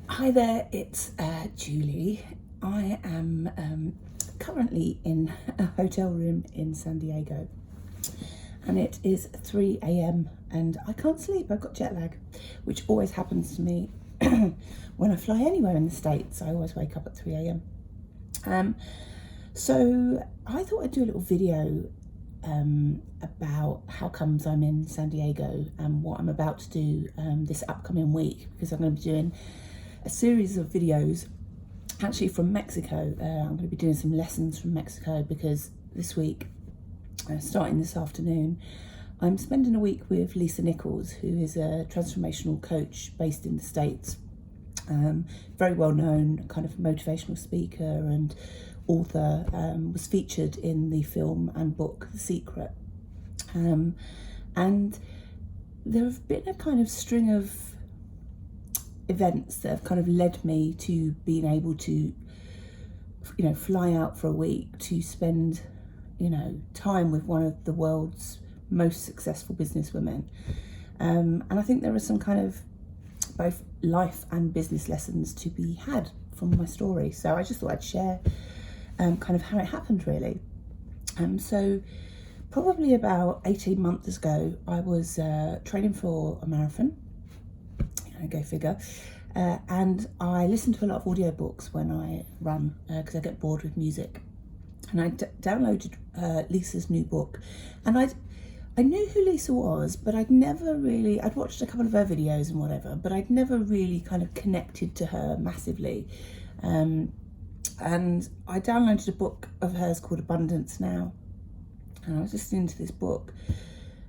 Hi there, it's Julie. I am currently in a hotel room in San Diego and it is 3 a.m. and I can't sleep. I've got jet lag, which always happens to me when I fly anywhere in the States. I always wake up at 3 a.m. So I thought I'd do a little video about how comes I'm in San Diego and what I'm about to do this upcoming week, because I'm going to be doing a series of videos actually from Mexico. I'm going to be doing some lessons from Mexico because this week, starting this afternoon, I'm spending a week with Lisa Nichols, who is a transformational coach based in the States. Very well known kind of motivational speaker and author, was featured in the film and book The Secret. And there have been a kind of string of events that have kind of led me to being able to, fly out for a week to spend, time with one of the world's most successful businesswomen. And I think there are some kind of both life and business lessons to be had from my story. So I just thought I'd share kind of how it happened, really. So probably about 18 months ago, I was training for a marathon. Go figure. And I listen to a lot of audiobooks when I run because I get bored with music. And I downloaded Lisa's new book, and I knew who Lisa was, but I'd watched a couple of her videos and whatever, but I'd never really kind of connected to her massively. And I downloaded a book of hers called Abundance Now, and I was listening to this book.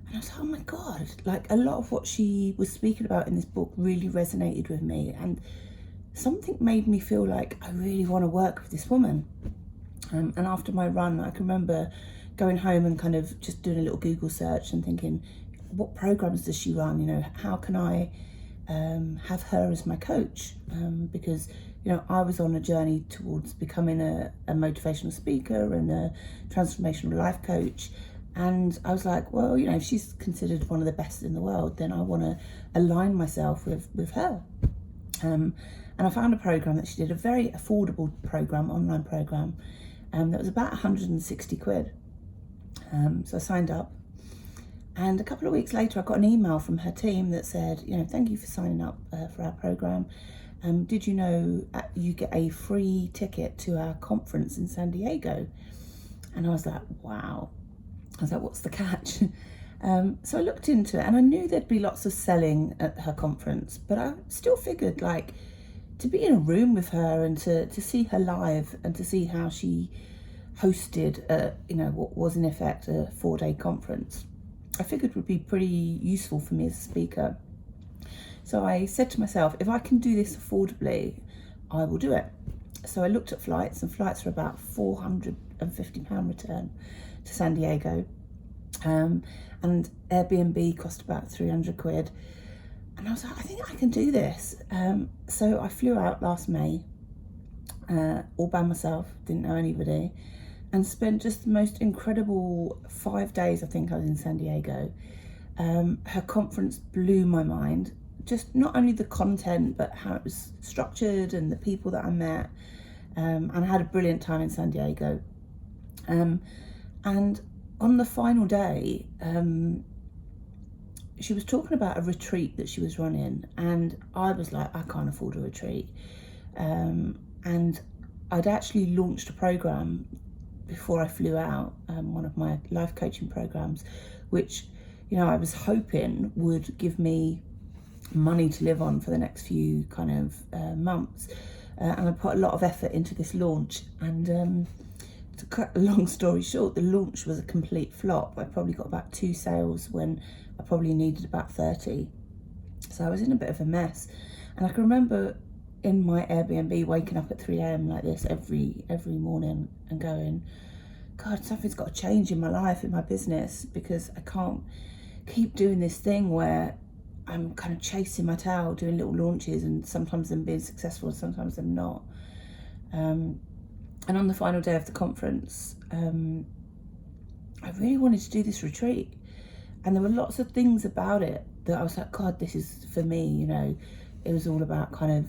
And I was like, oh my God, like a lot of what she was speaking about in this book really resonated with me. And something made me feel like I really want to work with this woman. And after my run, I can remember going home and kind of just doing a little Google search and thinking, what programs does she run? How can I have her as my coach? Because, I was on a journey towards becoming a motivational speaker and a transformational life coach. And I was like, well, if she's considered one of the best in the world, then I want to align myself with her. And I found a program that she did, a very affordable program, online program, that was about 160 quid. So I signed up. And a couple of weeks later, I got an email from her team that said, thank you for signing up for our program. Did you know you get a free ticket to our conference in San Diego? And I was like, wow. I was like, what's the catch? So I looked into it, and I knew there'd be lots of selling at her conference, but I still figured, like, to be in a room with her and to see her live and to see how she hosted, what was in effect a 4-day conference, I figured would be pretty useful for me as a speaker. So I said to myself, if I can do this affordably, I will do it. So I looked at flights, and flights are about £450 return to San Diego, and Airbnb cost about 300 quid. And I was like, I think I can do this. So I flew out last May, all by myself, didn't know anybody, and spent just the most incredible 5 days. I think I was in San Diego. Her conference blew my mind. Just not only the content, but how it was structured and the people that I met. And I had a brilliant time in San Diego. And on the final day, she was talking about a retreat that she was running, and I was like, I can't afford a retreat. And I'd actually launched a program before I flew out, one of my life coaching programs, which, I was hoping would give me money to live on for the next few kind of months. And I put a lot of effort into this launch, and to cut a long story short, the launch was a complete flop. I probably got about 2 sales when I probably needed about 30. So I was in a bit of a mess. And I can remember in my Airbnb waking up at 3 a.m. like this every morning and going, God, something's got to change in my life, in my business, because I can't keep doing this thing where I'm kind of chasing my tail, doing little launches, and sometimes them being successful, sometimes them not. And on the final day of the conference, I really wanted to do this retreat. And there were lots of things about it that I was like, God, this is for me, It was all about kind of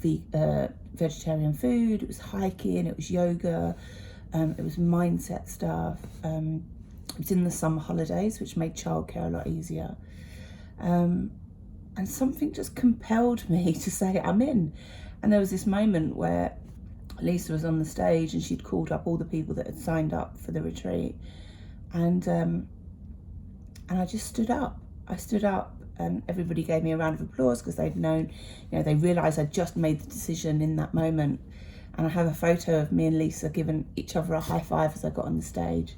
vegetarian food. It was hiking, it was yoga, it was mindset stuff. It was in the summer holidays, which made childcare a lot easier. And something just compelled me to say, I'm in. And there was this moment where Lisa was on the stage and she'd called up all the people that had signed up for the retreat. And I just stood up. I stood up and everybody gave me a round of applause because they'd known, they realised I'd just made the decision in that moment. And I have a photo of me and Lisa giving each other a high five as I got on the stage.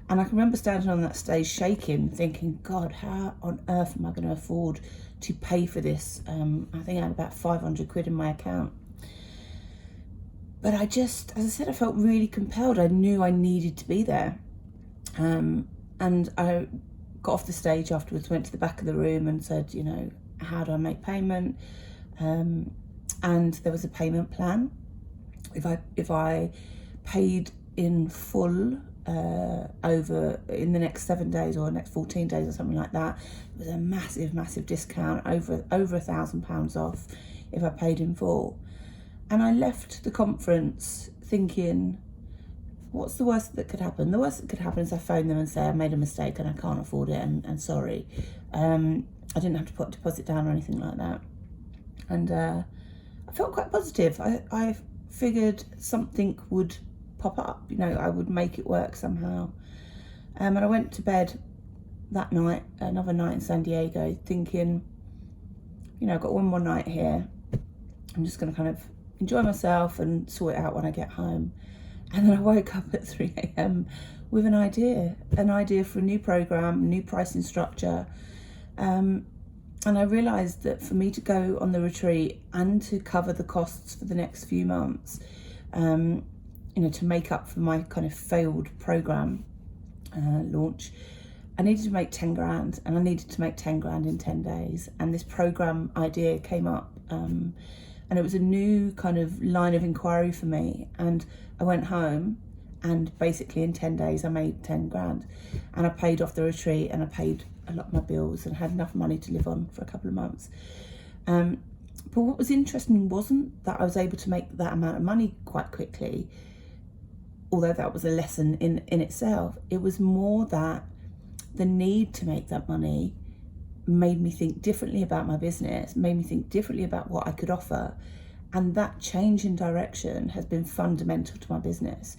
And I can remember standing on that stage shaking, thinking, God, how on earth am I going to afford to pay for this? I think I had about 500 quid in my account. But I just, as I said, I felt really compelled. I knew I needed to be there. And I got off the stage afterwards, went to the back of the room and said, how do I make payment? And there was a payment plan. If I paid in full over in the next 7 days or next 14 days or something like that, it was a massive discount, over £1,000 off if I paid in full. And I left the conference thinking, what's the worst that could happen? The worst that could happen is I phone them and say I made a mistake and I can't afford it and sorry. I didn't have to put a deposit down or anything like that. And I felt quite positive. I figured something would pop up, I would make it work somehow. And I went to bed that night, another night in San Diego, thinking, I've got one more night here. I'm just going to kind of enjoy myself and sort it out when I get home. And then I woke up at 3 a.m. with an idea for a new program, new pricing structure. And I realised that for me to go on the retreat and to cover the costs for the next few months, to make up for my kind of failed program launch, I needed to make 10 grand, and I needed to make 10 grand in 10 days. And this program idea came up, and it was a new kind of line of inquiry for me. And I went home and basically in 10 days I made 10 grand, and I paid off the retreat and I paid a lot of my bills and had enough money to live on for a couple of months. But what was interesting wasn't that I was able to make that amount of money quite quickly, although that was a lesson in itself. It was more that the need to make that money made me think differently about my business, made me think differently about what I could offer. And that change in direction has been fundamental to my business.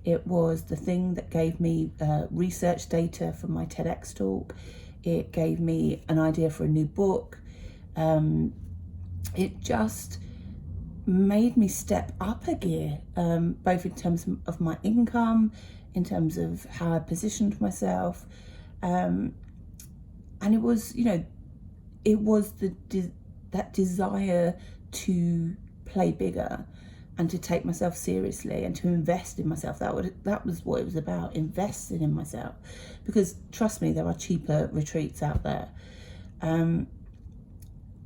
It was the thing that gave me research data from my TEDx talk. It gave me an idea for a new book. It just made me step up a gear, both in terms of my income, in terms of how I positioned myself. And it was, it was that desire to play bigger and to take myself seriously and to invest in myself. That was what it was about, investing in myself. Because trust me, there are cheaper retreats out there. And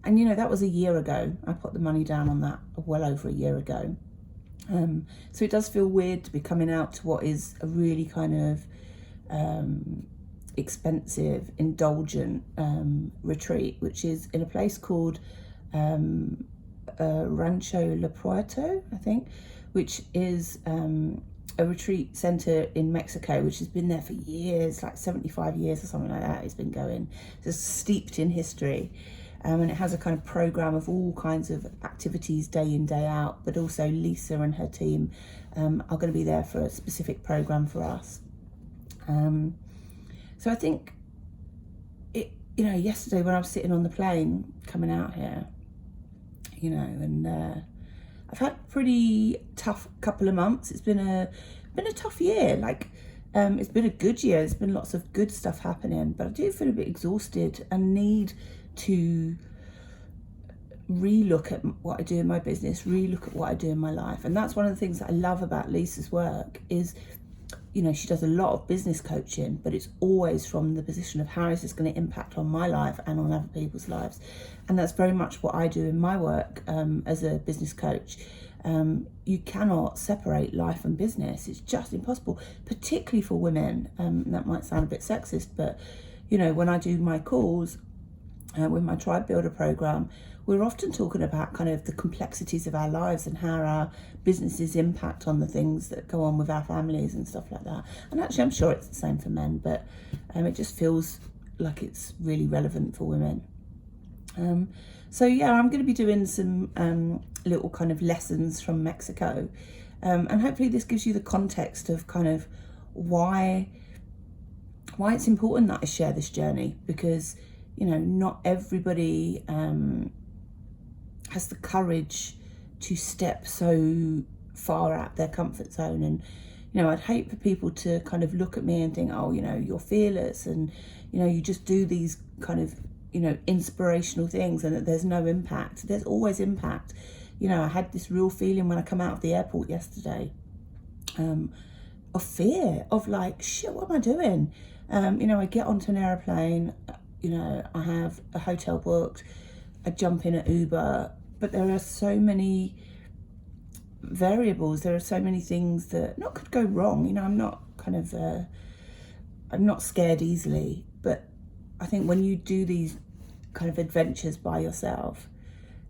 that was a year ago. I put the money down on that well over a year ago. So it does feel weird to be coming out to what is a really kind of expensive, indulgent retreat, which is in a place called Rancho La Puerto, I think, which is a retreat center in Mexico, which has been there for years, like 75 years or something like that. It's been going. It's steeped in history. And it has a kind of program of all kinds of activities day in, day out, but also Lisa and her team are going to be there for a specific program for us. So I think yesterday when I was sitting on the plane coming out here, and I've had a pretty tough couple of months. It's been a tough year. It's been a good year. There's been lots of good stuff happening, but I do feel a bit exhausted and need to relook at what I do in my business, relook at what I do in my life. And that's one of the things that I love about Lisa's work is, she does a lot of business coaching, but it's always from the position of how is this going to impact on my life and on other people's lives. And that's very much what I do in my work as a business coach. You cannot separate life and business. It's just impossible, particularly for women. That might sound a bit sexist, but when I do my calls with my Tribe Builder program, we're often talking about kind of the complexities of our lives and how our businesses impact on the things that go on with our families and stuff like that. And actually, I'm sure it's the same for men, but it just feels like it's really relevant for women. So yeah, I'm going to be doing some little kind of lessons from Mexico, and hopefully this gives you the context of kind of why it's important that I share this journey, because you know, not everybody has the courage to step so far out their comfort zone. And you know, I'd hate for people to kind of look at me and think, oh, you know, you're fearless and you know, you just do these kind of, you know, inspirational things and that there's no impact. There's always impact. You know, I had this real feeling when I come out of the airport yesterday, of fear, of like, shit, what am I doing? You know, I get onto an airplane, you know, I have a hotel booked, I jump in at Uber, but there are so many variables, there are so many things that not could go wrong. You know, I'm not kind of, I'm not scared easily, but I think when you do these kind of adventures by yourself,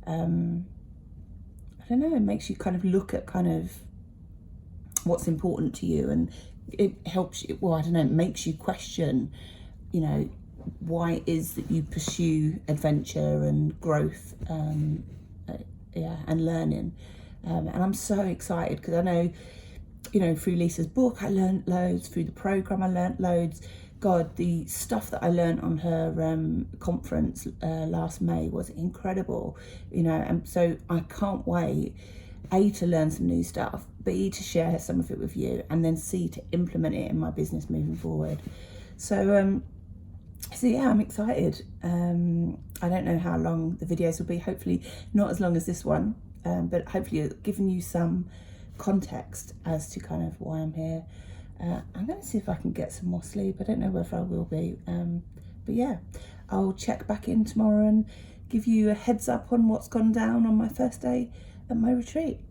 I don't know, it makes you kind of look at kind of what's important to you, and it helps you, well, I don't know, it makes you question, you know, why it is that you pursue adventure and growth, yeah, and learning. And I'm so excited because I know, you know, through Lisa's book, I learned loads, through the program, I learned loads. God, the stuff that I learned on her conference last May was incredible, you know, and so I can't wait, A, to learn some new stuff, B, to share some of it with you, and then C, to implement it in my business moving forward. So yeah, I'm excited. I don't know how long the videos will be, hopefully not as long as this one, but hopefully it's given you some context as to kind of why I'm here. I'm going to see if I can get some more sleep. I don't know whether I will be, but yeah, I'll check back in tomorrow and give you a heads up on what's gone down on my first day at my retreat.